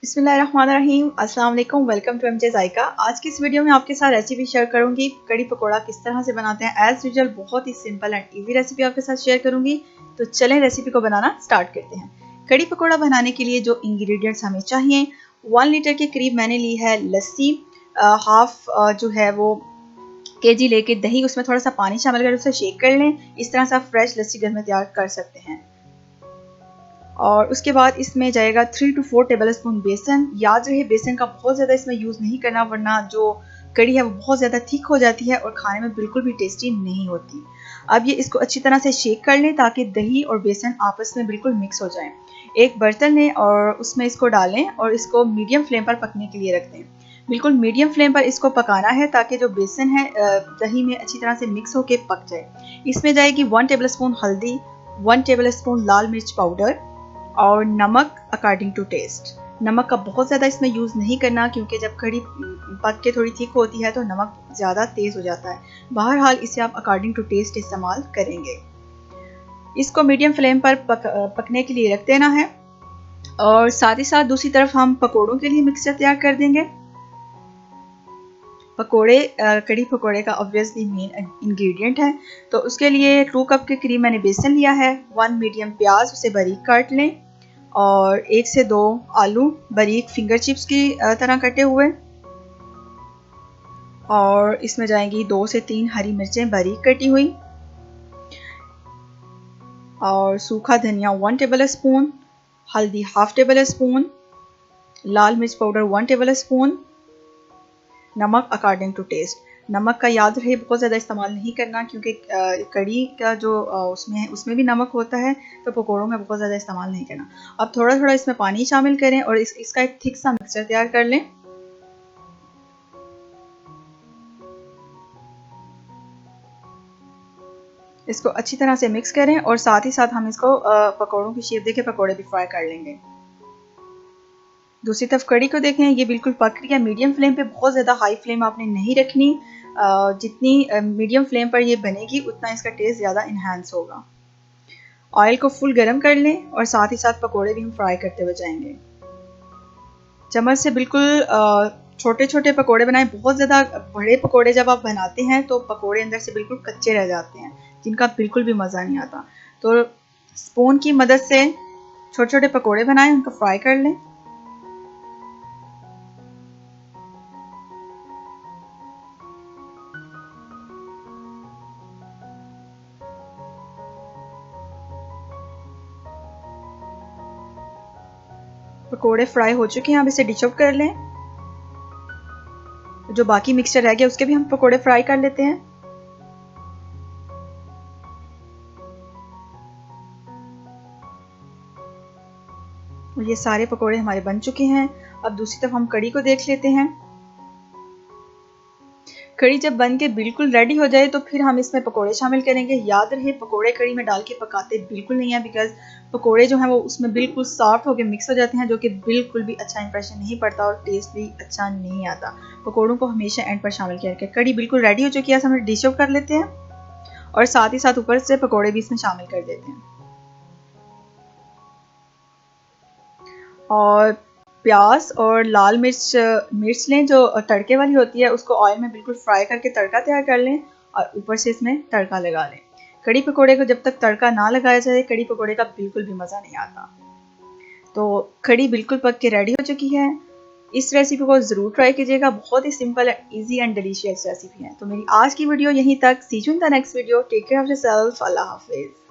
बिस्मिल्लाहिर्रहमानिर्रहीम। अस्सलाम वालेकुम। वेलकम टू एमजे जायका। आज की इस वीडियो में आपके साथ रेसिपी शेयर करूंगी कड़ी पकोड़ा किस तरह से बनाते हैं। एज यूजुअल बहुत ही सिंपल एंड इजी रेसिपी आपके साथ शेयर करूंगी। तो चलें रेसिपी को बनाना स्टार्ट करते हैं। कड़ी पकोड़ा बनाने के लिए जो इंग्रेडिएंट्स हमें चाहिए, 1 लीटर के करीब मैंने ली है लस्सी। हाफ जो है वो केजी लेके दही, उसमें थोड़ा सा पानी शामिल कर उसे शेक कर लें। इस तरह से आप फ्रेश लस्सी घर में तैयार कर सकते हैं। और उसके बाद इसमें जाएगा 3 to 4 टेबल स्पून बेसन। याद रहे बेसन का बहुत ज़्यादा इसमें यूज़ नहीं करना, वरना जो कड़ी है वो बहुत ज़्यादा थिक हो जाती है और खाने में बिल्कुल भी टेस्टी नहीं होती। अब ये इसको अच्छी तरह से शेक कर लें ताकि दही और बेसन आपस में बिल्कुल मिक्स हो जाएं। एक बर्तन लें और उसमें इसको डालें और इसको मीडियम फ्लेम पर पकने के लिए रख दें। बिल्कुल मीडियम फ्लेम पर इसको पकाना है ताकि जो बेसन है दही में अच्छी तरह से मिक्स होकर पक जाए। इसमें जाएगी 1 टेबल स्पून हल्दी, 1 टेबल स्पून लाल मिर्च पाउडर और नमक अकॉर्डिंग टू टेस्ट। नमक का बहुत ज़्यादा इसमें यूज़ नहीं करना क्योंकि जब कड़ी पक के थोड़ी थिक होती है तो नमक ज़्यादा तेज़ हो जाता है। बहरहाल इसे आप अकॉर्डिंग टू टेस्ट इस्तेमाल करेंगे। इसको मीडियम फ्लेम पर पकने के लिए रख देना है। और साथ ही साथ दूसरी तरफ हम पकोड़ों के लिए मिक्सचर तैयार कर देंगे। पकोड़े कड़ी पकोड़े का ऑब्वियसली मेन इंग्रेडिएंट है, तो उसके लिए 2 कप के करीब मैंने बेसन लिया है। 1 मीडियम प्याज, उसे बारीक काट लें और 1 से 2 आलू बारीक फिंगर चिप्स की तरह कटे हुए। और इसमें जाएंगी 2 से 3 हरी मिर्चें बारीक कटी हुई और सूखा धनिया 1 टेबल स्पून, हल्दी हाफ टेबल स्पून, लाल मिर्च पाउडर 1 टेबल स्पून, नमक अकॉर्डिंग टू टेस्ट। नमक का याद रहे बहुत ज़्यादा इस्तेमाल नहीं करना क्योंकि कड़ी का जो उसमें भी नमक होता है, तो पकोड़ों में बहुत ज़्यादा इस्तेमाल नहीं करना। अब थोड़ा थोड़ा इसमें पानी शामिल करें और इसका एक थिक सा मिक्सचर तैयार कर लें। इसको अच्छी तरह से मिक्स करें और साथ ही साथ हम इसको पकोड़ों की शेप देके पकोड़े भी फ्राई कर लेंगे। दूसरी तरफ कड़ी को देखें, ये बिल्कुल पक रही है। मीडियम फ्लेम पे, बहुत ज़्यादा हाई फ्लेम आपने नहीं रखनी। जितनी मीडियम फ्लेम पर ये बनेगी उतना इसका टेस्ट ज़्यादा इन्हांस होगा। ऑयल को फुल गर्म कर लें और साथ ही साथ पकोड़े भी हम फ्राई करते हुए जाएंगे। चम्मच से बिल्कुल छोटे छोटे पकोड़े बनाएं। बहुत ज़्यादा बड़े पकोड़े जब आप बनाते हैं तो पकोड़े अंदर से बिल्कुल कच्चे रह जाते हैं, जिनका बिल्कुल भी मज़ा नहीं आता। तो स्पून की मदद से छोटे छोटे पकोड़े बनाएं, उनको फ्राई कर लें। पकोड़े फ्राई हो चुके हैं, अब इसे डिश आउट कर लें। जो बाकी मिक्सचर रह गया उसके भी हम पकोड़े फ्राई कर लेते हैं। और ये सारे पकोड़े हमारे बन चुके हैं। अब दूसरी तरफ हम कड़ी को देख लेते हैं। कड़ी जब बन के बिल्कुल रेडी हो जाए तो फिर हम इसमें पकोड़े शामिल करेंगे। याद रहे पकोड़े कड़ी में डाल के पकाते बिल्कुल नहीं है, बिकॉज पकोड़े जो हैं वो उसमें बिल्कुल सॉफ्ट होकर मिक्स हो जाते हैं, जो कि बिल्कुल भी अच्छा इंप्रेशन नहीं पड़ता और टेस्ट भी अच्छा नहीं आता। पकोड़ों को हमेशा एंड पर शामिल किया जाए। कड़ी बिल्कुल रेडी हो चुकी है, हम डिश आउट कर लेते हैं और साथ ही साथ ऊपर से पकोड़े भी इसमें शामिल कर देते हैं। और प्याज और लाल मिर्च लें जो तड़के वाली होती है, उसको ऑयल में बिल्कुल फ्राई करके तड़का तैयार कर लें और ऊपर से इसमें तड़का लगा लें। कड़ी पकोड़े को जब तक तड़का ना लगाया जाए कड़ी पकोड़े का बिल्कुल भी मज़ा नहीं आता। तो कड़ी बिल्कुल पक के रेडी हो चुकी है। इस रेसिपी को ज़रूर ट्राई कीजिएगा, बहुत ही simple and easy and delicious recipe है। तो मेरी आज की वीडियो यहीं तक। See you in the next video. Take care of yourself. अल्लाह हाफिज़।